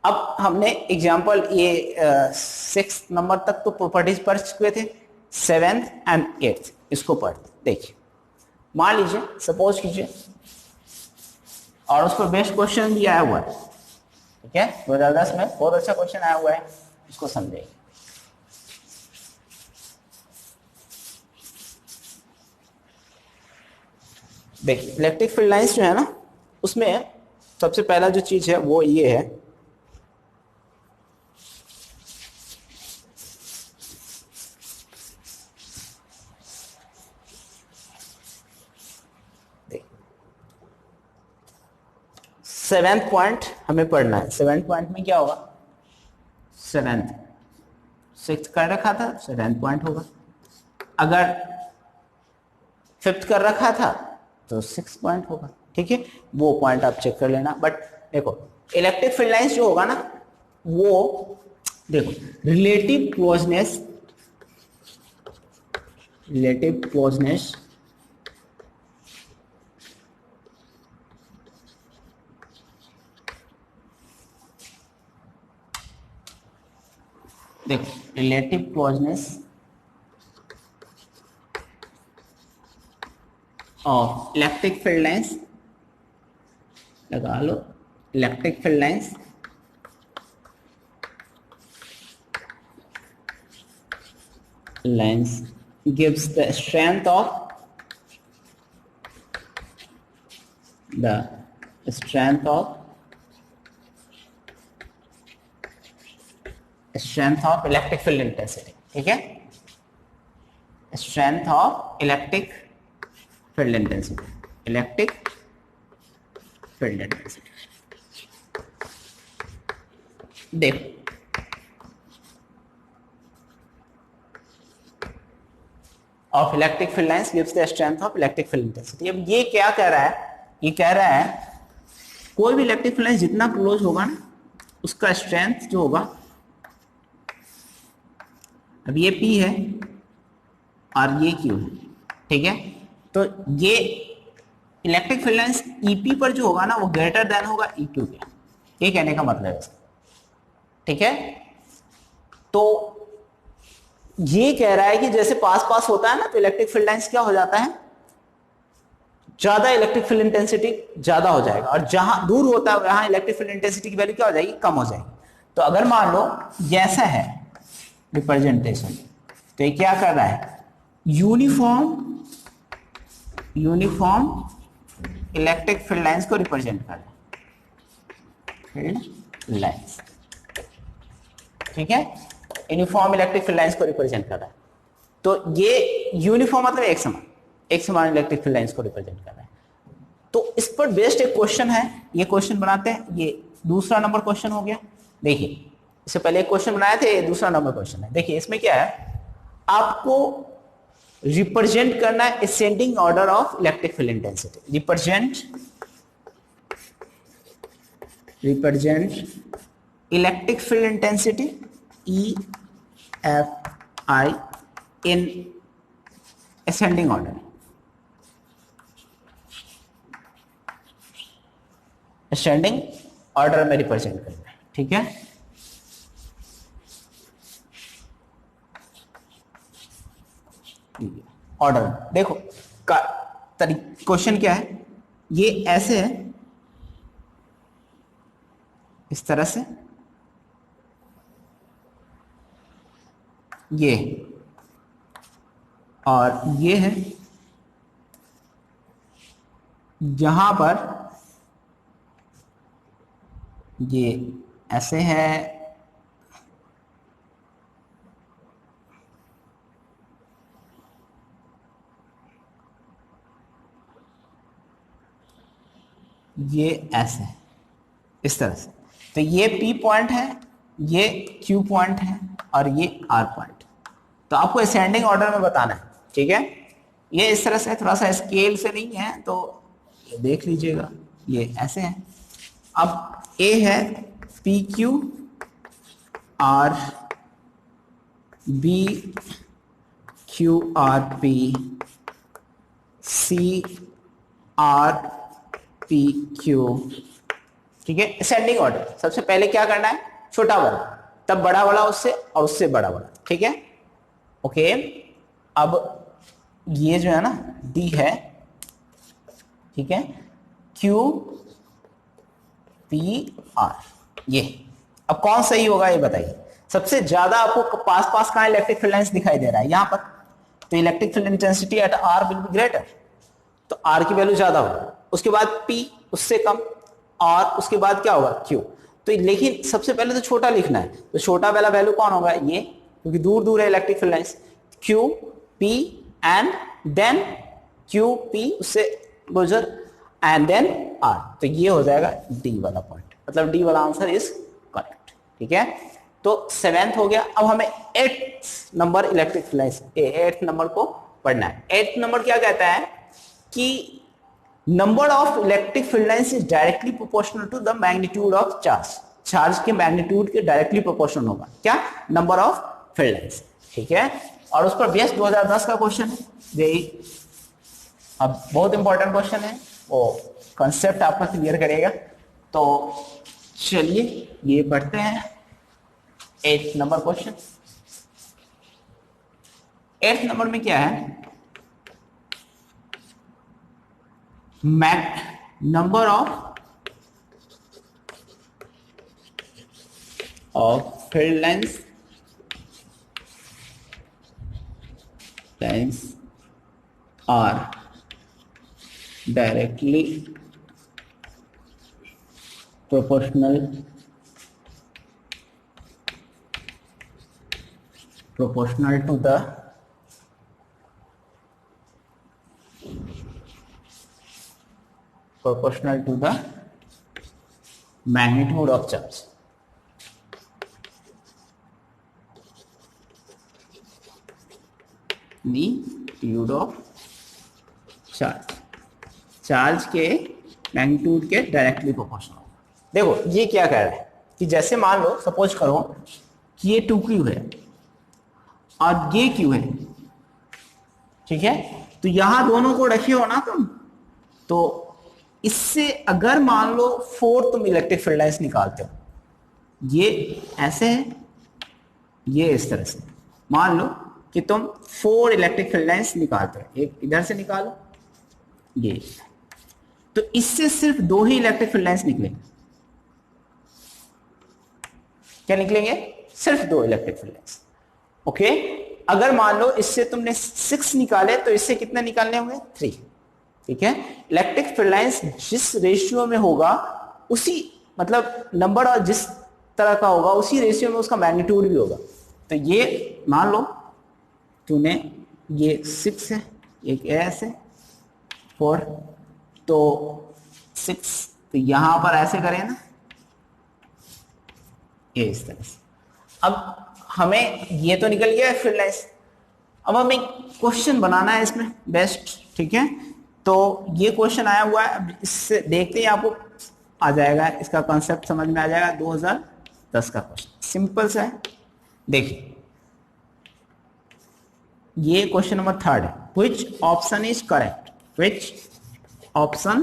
अब हमने एग्जांपल ये 6 नंबर तक तो प्रॉपर्टीज पढ़ चुके थे, 7th एंड 8th इसको पढ़ते। देखिए मान लीजिए, सपोज कीजिए, और उस पर बेस्ट क्वेश्चन भी आया हुआ है, ठीक है, 2010 में बहुत अच्छा क्वेश्चन आया हुआ है, इसको समझेंगे। देखिए इलेक्ट्रिक फील्ड लाइंस जो है ना, उसमें सबसे पहला जो चीज है वो ये है, सेवेंथ पॉइंट हमें पढ़ना है। 7th पॉइंट में क्या होगा, 7th 6th कर रखा था, 7th पॉइंट होगा। अगर 5th कर रखा था तो 6th पॉइंट होगा, ठीक है। वो पॉइंट आप चेक कर लेना। बट देखो इलेक्ट्रिक फील्ड लाइंस जो होगा ना, वो देखो रिलेटिव क्लोजनेस देखो relative closeness of electric field lines, लगा लो, electric field lines gives the strength of electric field intensity, ठीक है, strength of electric field intensity. Electric field intensity. देखो of electric field lines gives the strength of electric field intensity. अब ये क्या कह रहा है, ये कह रहा है कोई भी इलेक्ट्रिक फील्ड लाइन जितना क्लोज होगा ना उसका स्ट्रेंथ जो होगा, अब ये P है और ये Q है, ठीक है। तो ये इलेक्ट्रिक फील्ड लाइंस EP पर जो होगा ना वो ग्रेटर देन होगा E2 के, ये कहने का मतलब है इसका, ठीक है। तो ये कह रहा है कि जैसे पास पास होता है ना तो इलेक्ट्रिक फील्ड लाइंस क्या हो जाता है, ज्यादा इलेक्ट्रिक फील्ड इंटेंसिटी ज्यादा हो जाएगा, और जहां दूर होता है वहां इलेक्ट्रिक फील्ड इंटेंसिटी की वैल्यू क्या हो जाएगी, कम हो जाएगी। तो अगर मान लो जैसा है रिप्रेजेंटेशन, तो ये क्या कर रहा है, यूनिफॉर्म इलेक्ट्रिक फील्ड लाइंस को रिप्रेजेंट कर रहा है, फील्ड लाइंस, ठीक है, यूनिफॉर्म इलेक्ट्रिक फील्ड लाइंस को रिप्रेजेंट कर रहा है। तो ये यूनिफॉर्म मतलब एक समान इलेक्ट्रिक फील्ड लाइंस को रिप्रेजेंट कर रहा है। तो इस पर बेस्ड एक क्वेश्चन है, ये क्वेश्चन बनाते हैं, ये दूसरा नंबर क्वेश्चन हो गया। देखिए इससे पहले एक क्वेश्चन बनाए थे, ये दूसरा नंबर क्वेश्चन है। देखिए इसमें क्या है, आपको रिप्रेजेंट करना है ascending order of electric field intensity. Represent electric field intensity EFI in ascending order, ascending order में रिप्रेजेंट करना है, ठीक है। ऑर्डर देखो क्वेश्चन क्या है, ये ऐसे है, इस तरह से ये, और ये है जहां पर ये ऐसे है, ये ऐसे है, इस तरह से। तो ये P पॉइंट है, ये Q पॉइंट है, और ये R पॉइंट। तो आपको असेंडिंग ऑर्डर में बताना है, ठीक है। ये इस तरह से, थोड़ा सा स्केल से नहीं है तो ये देख लीजिएगा, ये ऐसे है। अब A है PQ R B QRP CRPQ, ठीक है। असेंडिंग ऑर्डर सबसे पहले क्या करना है, छोटा वाला, तब बड़ा वाला उससे, और उससे बड़ा वाला, ठीक है, ओके। अब ये जो है ना D है, ठीक है, QPR, ये अब कौन सही होगा ये बताइए। सबसे ज्यादा आपको पास पास कहां इलेक्ट्रिक फील्ड लाइंस दिखाई दे रहा है, यहां पर, तो electric field intensity at R will be greater, तो R की वैल्यू ज्यादा होगा, उसके बाद P उससे कम, और उसके बाद क्या होगा Q। तो लेकिन सबसे पहले तो छोटा लिखना है, तो छोटा वाला वैल्यू कौन होगा, ये, क्योंकि दूर दूर है electric field lines, QP and then QP उससे गुजर एंड देन R, तो ये हो जाएगा D वाला पॉइंट, मतलब D वाला आंसर इज करेक्ट, ठीक है। तो 7th हो गया। अब हमें 8th number electric field lines, 8th number को पढ़ना है। 8th नंबर क्या कहता है कि number of electric field lines is directly proportional to the magnitude of charge, charge के मैग्नीट्यूड के डायरेक्टली प्रोपोर्शनल होगा क्या, नंबर ऑफ फील्ड लाइंस, ठीक है। और उस पर बेस्ट 2010 का क्वेश्चन है यही। अब बहुत इंपॉर्टेंट क्वेश्चन है, वो कॉन्सेप्ट आपका क्लियर करेगा। तो चलिए ये पढ़ते हैं 8th number question. 8th number में क्या है, number of field lines are directly proportional to the proportional to the magnitude of charge. Magnitude of charge, charge के मैग्नीट्यूड के डायरेक्टली प्रोपोर्शनल। देखो ये क्या कह रहा है कि जैसे मान लो सपोज करो कि ये 2Q है और ये Q है, ठीक है, तो यहां दोनों को रखे हो ना तुम, तो इससे अगर मान लो 4 तुम इलेक्ट्रिक फील्ड लाइंस निकालते हो, ये ऐसे है, ये इस तरह से, मान लो कि तुम 4 इलेक्ट्रिक फील्ड लाइंस निकालते हो, एक इधर से निकालो, ये, तो इससे सिर्फ 2 ही इलेक्ट्रिक फील्ड लाइंस निकलेंगे। क्या निकलेंगे? सिर्फ 2 इलेक्ट्रिक फील्ड लाइंस। ओके, अगर मान लो इससे तुमने 6 निकाले तो इससे कितने निकालने होंगे? 3। ठीक है, इलेक्ट्रिक फील्ड लाइंस जिस रेशियो में होगा उसी, मतलब नंबर और जिस तरह का होगा उसी रेशियो में उसका मैग्नीट्यूड भी होगा। तो ये मान लो तूने ये 6 है, एक ऐसे 4, तो 6, तो यहां पर ऐसे करें ना, ये इस तरह से। अब हमें ये तो निकल गया फील्ड लाइंस, अब हमें क्वेश्चन बनाना है इसमें बेस्ट। ठीक है, तो ये क्वेश्चन आया हुआ है, अब इससे देखते ही आपको आ जाएगा, इसका कॉन्सेप्ट समझ में आ जाएगा। 2010 का क्वेश्चन सिंपल सा है। देखिए ये क्वेश्चन नंबर 3 है, which option is correct, which option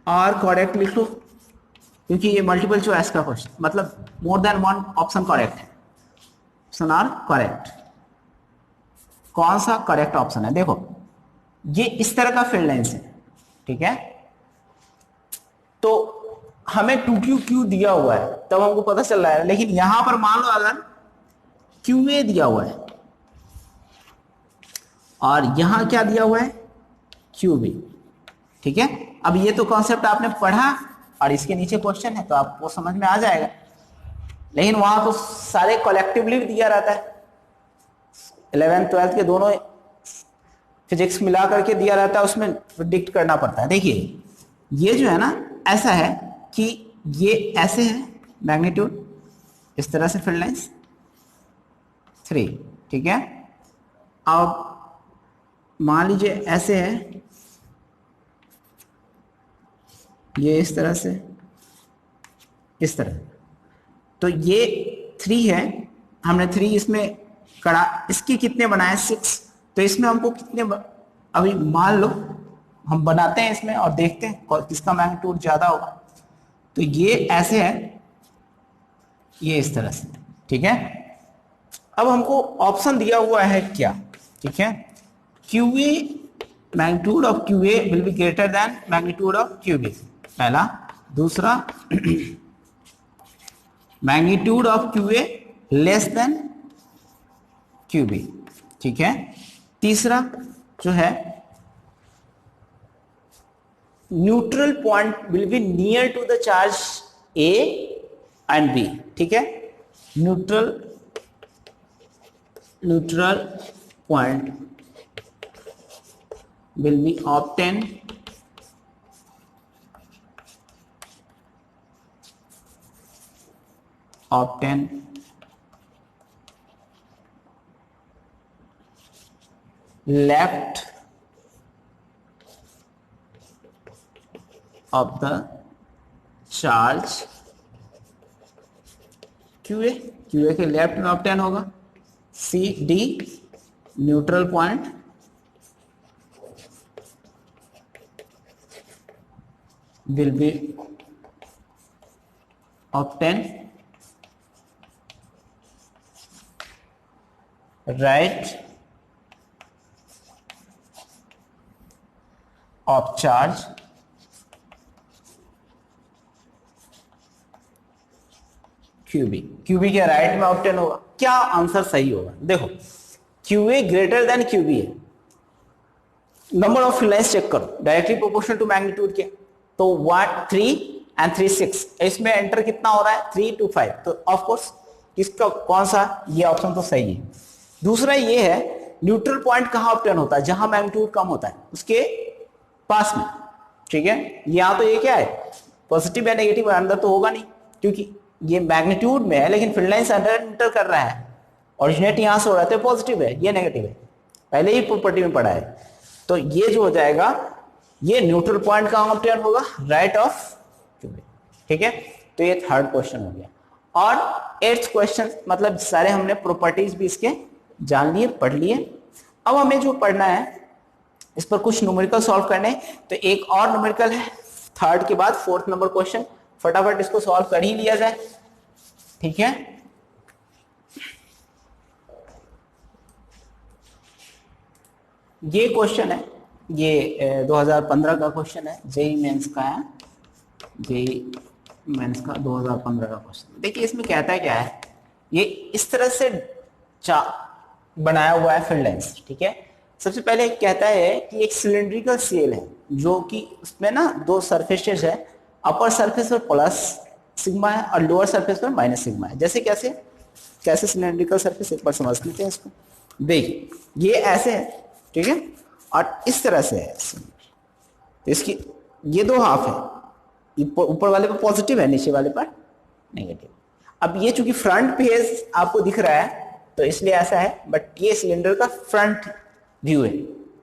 are correct लिख लो, क्योंकि ये मल्टीपल चॉइस का क्वेश्चन, मतलब मोर देन 1 ऑप्शन करेक्ट है। ऑप्शन आर करेक्ट, कौन सा करेक्ट ऑप्शन है? देखो ये इस तरह का फील्ड लाइंस है, ठीक है, तो हमें 2Q दिया हुआ है तब हमको पता चल रहा है, लेकिन यहां पर मान लो अगर QA दिया हुआ है और यहां क्या दिया हुआ है? QB। ठीक है, अब ये तो कॉन्सेप्ट आपने पढ़ा और इसके नीचे क्वेश्चन है तो आपको समझ में आ जाएगा, लेकिन वहां तो सारे कलेक्टिवली दिया रहता है, 11th 12th के दोनों फिजिक्स मिला करके दिया रहता है, उसमें प्रिडिक्ट करना पड़ता है। देखिए ये जो है ना, ऐसा है कि ये ऐसे है मैग्नीट्यूड, इस तरह से फील्ड लाइंस 3, ठीक है, अब मान लीजिए ऐसे है, ये इस तरह से, इस तरह, तो ये 3 है, हमने 3 इसमें करा, इसके कितने बनाए? 6, तो इसमें हमको कितने अभी मान लो हम बनाते हैं इसमें और देखते हैं किसका मैग्नीट्यूड ज्यादा होगा। तो ये ऐसे है, ये इस तरह से, ठीक है। अब हमको ऑप्शन दिया हुआ है क्या? ठीक है, QA, magnitude of QA will be greater than magnitude of QB, पहला। दूसरा, magnitude of QA less than QB, ठीक है। तीसरा जो है, neutral point will be near to the charge A and B, ठीक है। Neutral point will be obtain left of the charge QA के लेफ्ट में ऑब्टेन होगा। C D, neutral point will be obtained right of charge QB के right में obtain होगा। क्या answer सही होगा? देखो QA ग्रेटर देन QB है, number of field lines check करो, डायरेक्टली प्रोपोर्शनल टू मैग्नीट्यूड के, तो 1 3 एंड 3 6, इसमें एंटर कितना हो रहा है? 3 to 5, तो ऑफ कोर्स इसका कौन सा, ये ऑप्शन तो सही है। दूसरा ये है न्यूट्रल पॉइंट कहाँ ऑब्टेन होता है, जहां मैग्नीट्यूड कम होता है उसके पास में, ठीक है। यहाँ तो ये क्या है, पॉजिटिव या नेगेटिव, अंदर तो होगा नहीं क्योंकि ये मैग्नीट्यूड में है, लेकिन फील्ड लाइंस अंदर इंटर कर रहा है, ओरिजिनेट यहां से हो रहा है, तो पॉजिटिव है, ये नेगेटिव है, पहले ही प्रॉपर्टी में पढ़ा है। तो ये जो हो जाएगा, ये न्यूट्रल पॉइंट कहां ऑब्टेन होगा, राइट ऑफ क्यूबिक, ठीक है। तो ये थर्ड क्वेश्चन हो गया। और एट्थ क्वेश्चन, मतलब सारे हमने प्रॉपर्टीज भी इसके जान लिए, पढ़ लिए। अब हमें जो पढ़ना है, इस पर कुछ न्यूमेरिकल सॉल्व करने, तो एक और न्यूमेरिकल है थर्ड के बाद, फोर्थ नंबर क्वेश्चन, फटाफट इसको सॉल्व कर ही लिया जाए, ठीक है। ये क्वेश्चन है, ये 2015 का क्वेश्चन है, जेई मेंस का है, जेई मेंस का 2015 का क्वेश्चन। देखिए इसमें कहता है क्या है, ये इस तरह से बनाया हुआ है फील्ड लाइंस, ठीक है। सबसे पहले कहता है कि एक सिलिंड्रिकल सेल है, जो कि उसमें ना दो सरफेसेस है, अपर सरफेस पर प्लस सिग्मा है और लोअर सरफेस पर माइनस सिग्मा है। जैसे कैसे कैसे सिलिंड्रिकल सरफेस, एक बार समझ लेते हैं इसको। देखिए ये ऐसे है, ठीक है, और इस तरह से है, तो इसकी ये दो हाफ है, ऊपर वाले पर पॉजिटिव है, नीचे वाले पर नेगेटिव। अब ये चूंकि फ्रंट पेज आपको दिख रहा है तो इसलिए ऐसा है, बट ये सिलेंडर का फ्रंट व्यू है,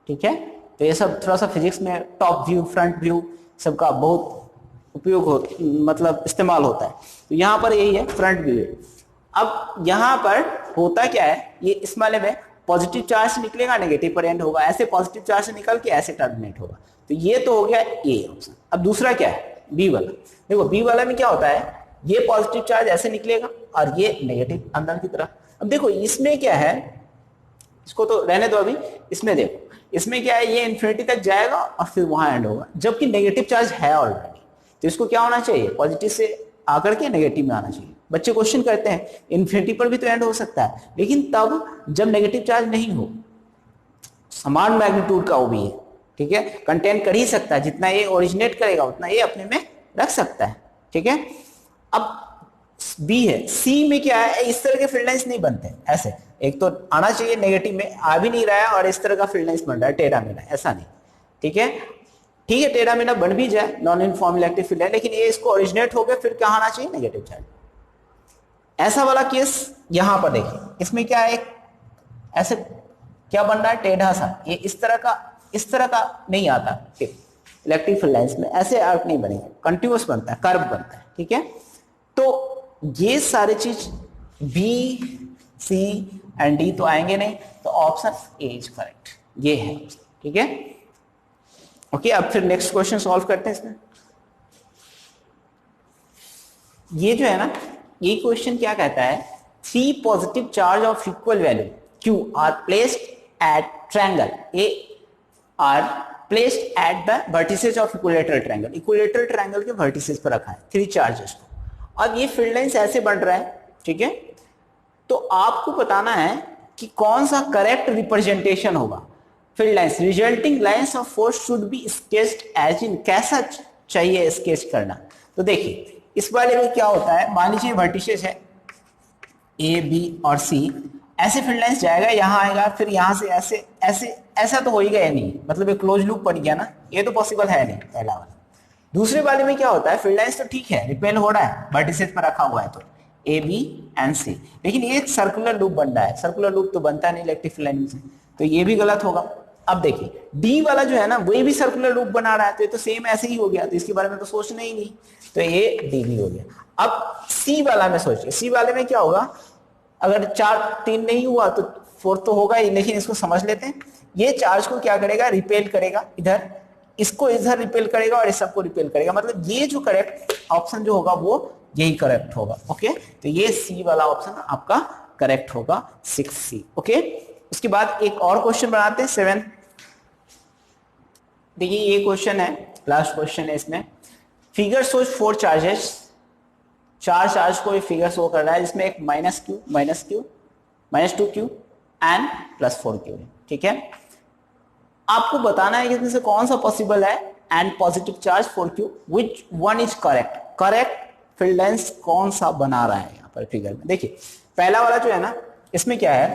ठीक है। तो ये सब थोड़ा सा फिजिक्स में टॉप व्यू, फ्रंट व्यू सबका बहुत उपयोग हो, मतलब इस्तेमाल होता है। तो यहाँ पर यही है, फ्रंट व्यू है। अब यहाँ पर होता क्या है, ये इस वाले में पॉजिटिव चार्ज से निकलेगा, नेगेटिव पर एंड होगा, ऐसे पॉजिटिव चार्ज से निकल के ऐसे टर्मिनेट होगा। तो ये तो हो गया ए ऑप्शन। अब दूसरा क्या है, बी वाला। देखो बी वाला में क्या होता है, ये पॉजिटिव चार्ज ऐसे निकलेगा और ये नेगेटिव अंदर की तरफ। अब देखो इसमें क्या है, इसको तो रहने दो अभी, इसमें देखो इसमें क्या है, ये इन्फिनिटी तक जाएगा और फिर वहां एंड होगा, जबकि नेगेटिव चार्ज है ऑलरेडी। तो इसको क्या होना चाहिए, पॉजिटिव से आकर के नेगेटिव में आना चाहिए। बच्चे क्वेश्चन करते हैं इन्फिनिटी पर भी तो एंड हो सकता है, लेकिन तब जब नेगेटिव चार्ज नहीं हो, समान मैग्नीट्यूड का वो भी है, ठीक है, कंटेन कर ही सकता है, जितना ये ओरिजिनेट करेगा उतना ये अपने में रख सकता है, ठीक है। अब बी है, सी में क्या है, इस तरह के फील्ड लाइंस नहीं बनते ऐसे, एक तो आना चाहिए नेगेटिव में, आ भी नहीं रहा है, और इस तरह का फील्ड लाइंस बन रहा है टेढ़ा मेढ़ा, ऐसा नहीं, ठीक है। ठीक है, टेढ़ा मेढ़ा बन भी जाए, नॉन यूनिफॉर्म इलेक्ट्रिक फील्ड है, लेकिन ये इसको ओरिजिनेट हो गया, फिर क्या आना चाहिए, नेगेटिव चार्ज। ऐसा वाला केस यहां पर देखिए, इसमें क्या है, ऐसे क्या बन रहा है, टेढ़ा सा, ये इस तरह का नहीं आता इलेक्ट्रिक फील्ड लाइंस में, ऐसे आर्क नहीं बनेगा, कंटिन्यूअस बनता है, कर्व बनता है, ठीक है। तो ये सारे चीज बी, सी एंड डी तो आएंगे नहीं, तो ऑप्शन ए इज करेक्ट, ये है, ठीक है। ओके, अब फिर नेक्स्ट क्वेश्चन सॉल्व करते हैं इसमें। ये जो है ना, ये क्वेश्चन क्या कहता है, 3 positive charge of equal value Q are placed at triangle a are placed at the vertices of equilateral triangle. Equilateral triangle के वर्टिसेस पर रखा है 3 चार्जेस को। अब ये फील्ड लाइंस ऐसे बन रहा है, ठीक है। तो आपको बताना है कि कौन सा करेक्ट रिप्रेजेंटेशन होगा field lines, resulting lines of force should be sketched as in, कैसा चाहिए स्केच करना। तो देखिए इस वाले में क्या होता है, मान लीजिए वर्टिसेस है ए, बी और सी, ऐसे फील्ड लाइंस जाएगा, यहां आएगा, फिर यहां से ऐसे ऐसे, ऐसा तो हो ही गया नहीं, मतलब एक क्लोज लूप बन गया ना, ये तो पॉसिबल है नहीं पहला वाला। दूसरे वाले में क्या होता है, फील्ड लाइंस तो ठीक है, रिपेल हो रहा है, वर्टिसेस पर रखा हुआ है, तो ए, बी एंड सी, लेकिन ये एक सर्कुलर लूप बन रहा है, सर्कुलर लूप तो बनता नहीं इलेक्ट्रिक फील्ड लाइन से, तो ये भी गलत होगा। अब देखिए डी वाला जो है ना, वही भी सर्कुलर लूप बना रहा है, तो ये तो सेम ऐसे ही हो गया, तो इसके बारे में तो सोचना ही नहीं, तो ये डी भी हो गया। अब सी वाला में सोचिए, सी वाले में क्या होगा, अगर 4 3 नहीं हुआ तो 4 तो होगा ही, लेकिन इसको समझ लेते हैं। ये चार्ज को क्या करेगा, रिपेल करेगा, इधर इसको इधर रिपेल करेगा और इस सबको रिपेल करेगा, मतलब ये जो करेक्ट ऑप्शन जो होगा वो यही करेक्ट होगा। ओके, तो ये सी वाला ऑप्शन आपका करेक्ट होगा, 6C। ओके, उसके बाद एक और क्वेश्चन बनाते हैं 7। देखिए ये क्वेश्चन है, लास्ट क्वेश्चन है इसमें। फिगर शोज 4 चार्जेस, 4 चार्ज को फिगर शो कर रहा है, जिसमें एक -2Q एंड +4Q है, ठीक है। आपको बताना है कि इसमें से कौन सा पॉसिबल है, and positive charge 4Q, which one is correct, correct field lines कौन सा बना रहा है यहाँ पर फिगर में। देखिए पहला वाला जो है ना, इसमें क्या है,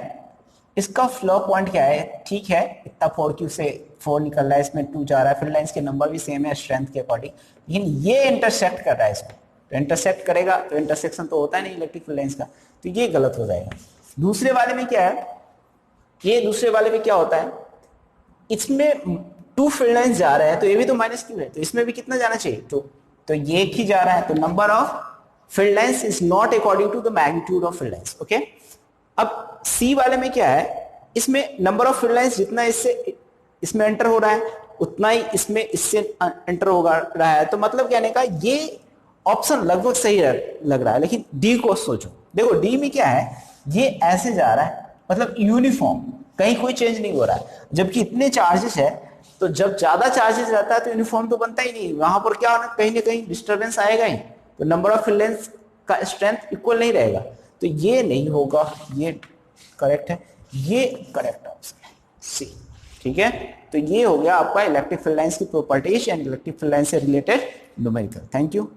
इसका फ्लो पॉइंट क्या है, ठीक है इतना 4Q से 4 निकल रहा है, इसमें 2 जा रहा है, फिर लाइंस के नंबर भी सेम है स्ट्रेंथ के अकॉर्डिंग, लेकिन ये इंटरसेक्ट कर रहा है इसको, तो इंटरसेक्ट करेगा तो इंटरसेक्शन तो होता है नहीं इलेक्ट्रिक फील्ड लाइंस का, तो ये गलत हो जाएगा। दूसरे वाले में क्या है, ये दूसरे वाले में क्या होता है, इसमें 2 फील्ड लाइंस जा रहे हैं तो ये भी तो -Q है, तो इसमें भी कितना जाना चाहिए, तो ये एक ही जा रहा है, तो number of field lines is not according to the magnitude of field lines. Okay, अब सी वाले में क्या है, इसमें नंबर ऑफ फील्ड लाइंस जितना इससे इसमें एंटर हो रहा है उतना ही इसमें इससे एंटर हो रहा है, तो मतलब कहने का ये ऑप्शन लगभग सही लग रहा है, लेकिन डी को सोचो, देखो डी में क्या है, ये ऐसे जा रहा है मतलब यूनिफॉर्म, कहीं कोई चेंज नहीं हो रहा है, जबकि इतने चार्जेस है, तो जब ज्यादा चार्जेस रहता है तो यूनिफॉर्म तो बनता ही नहीं, वहां पर क्या होना, कहीं ना कहीं डिस्टर्बेंस आएगा ही, तो नंबर ऑफ फील्ड लाइंस का स्ट्रेंथ इक्वल नहीं रहेगा, तो ये नहीं होगा, ये करेक्ट है, ये करेक्ट ऑप्शन है सी। ठीक है, तो ये हो गया आपका इलेक्ट्रिक फील्ड लाइंस की properties and electric field line से रिलेटेड न्यूमेरिकल। Thank you.